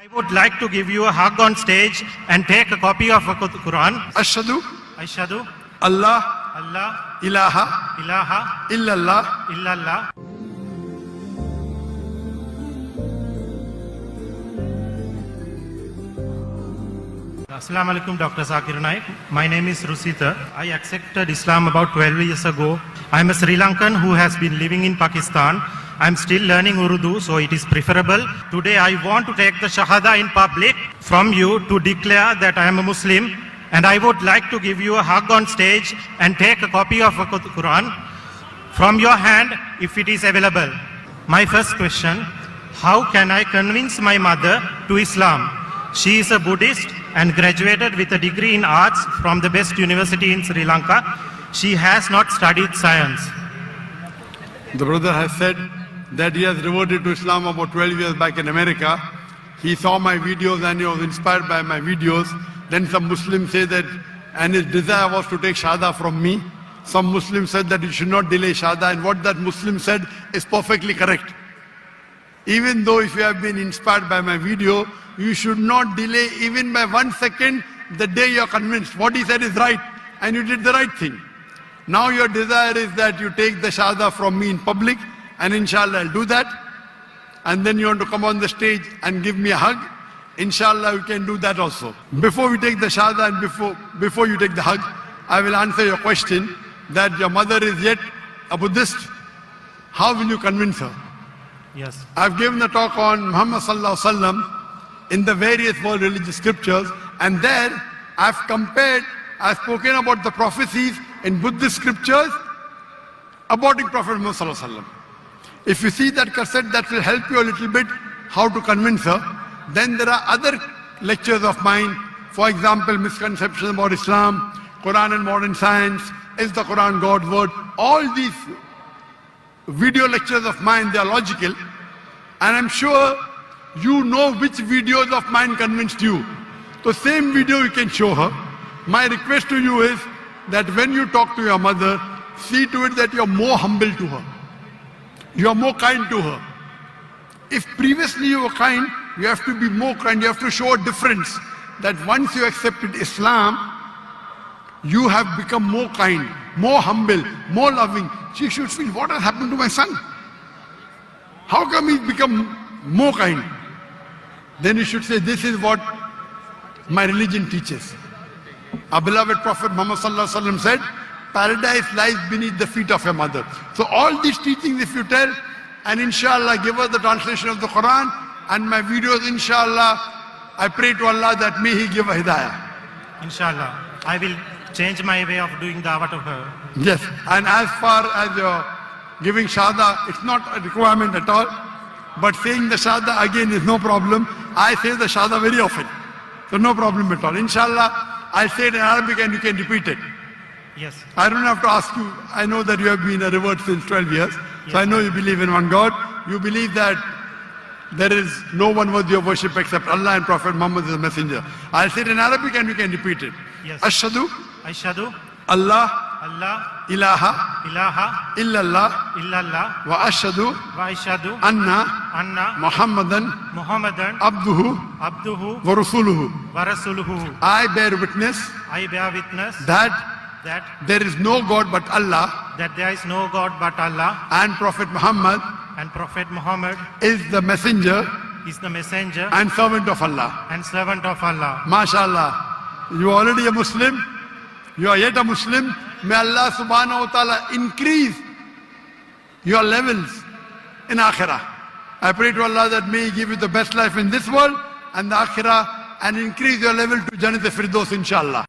I would like to give you a hug on stage and take a copy of the Quran. Ashhadu Ashhadu Allah Allah ilaha ilaha illallah illallah. Assalamu alaikum, Dr. Zakir Naik. My name is Rusita. I accepted Islam about 12 years ago. I am a Sri Lankan who has been living in Pakistan. I am still learning Urdu, so it is preferable. Today I want to take the Shahada in public from you to declare that I am a Muslim, and I would like to give you a hug on stage and take a copy of the Quran from your hand if it is available. My first question, how can I convince my mother to Islam? She is a Buddhist and graduated with a degree in arts from the best university in Sri Lanka. She has not studied science. The brother has said that he has reverted to Islam about 12 years back in America. He saw my videos and he was inspired by my videos. Then some Muslims say that, and his desire was to take Shahada from me. Some Muslims said that you should not delay Shahada, and what that Muslim said is perfectly correct. Even though if you have been inspired by my video, you should not delay even by 1 second the day you are convinced what he said is right and you did the right thing. Now your desire is that you take the Shahada from me in public, and inshallah I'll do that. And then you want to come on the stage and give me a hug. Inshallah you can do that also. Before we take the Shahada and before you take the hug, I will answer your question that your mother is yet a Buddhist. How will you convince her? Yes. I've given a talk on Muhammad sallallahu alaihi wasallam in the various world religious scriptures, and there I've spoken about the prophecies in Buddhist scriptures about Prophet Muhammad sallallahu alaihi wasallam. If you see that cassette, that will help you a little bit how to convince her. Then there are other lectures of mine, for example, misconceptions about Islam, Quran and modern science, is the Quran God's word? All these video lectures of mine, they are logical, and I'm sure you know which videos of mine convinced you. So same video you can show her. My request to you is that when you talk to your mother, see to it that you're more humble to her. You are more kind to her. If previously you were kind, you have to be more kind. You have to show a difference. That once you accepted Islam, you have become more kind, more humble, more loving. She should feel, what has happened to my son? How come he's become more kind? Then you should say, this is what my religion teaches. Our beloved Prophet Muhammad sallallahu alaihi wasallam said, paradise lies beneath the feet of your mother. So all these teachings if you tell, and inshallah give her the translation of the Quran and my videos, inshallah, I pray to Allah that may He give her hidayah. Inshallah. I will change my way of doing dawah to her. Yes, and as far as your giving Shahada, it's not a requirement at all. But saying the Shahada again is no problem. I say the Shahada very often. So no problem at all. Inshallah, I'll say it in Arabic and you can repeat it. Yes. I don't have to ask you. I know that you have been a revert since 12 years. Yes, so I know you believe in one God. You believe that there is no one worthy of worship except Allah and Prophet Muhammad is a messenger. I'll say it in Arabic and you can repeat it. Yes. Ashhadu Ashhadu Allah Allah ilaha ilaha illallah illallah wa ashhadu wa ashhadu anna Muhammadan Muhammadan abduhu abduhu wa rasuluhu. wa rasuluhu. I bear witness I bear witness that that there is no God but Allah, there is no God but Allah, and Prophet Muhammad and Prophet Muhammad is the messenger is the messenger and servant of Allah. and servant of Allah. MashaAllah, you are already a Muslim, you are yet a Muslim. May Allah subhanahu wa ta'ala increase your levels in Akhirah. I pray to Allah that may He give you the best life in this world and the Akhirah, and increase your level to Jannat al-Firdaus inshallah.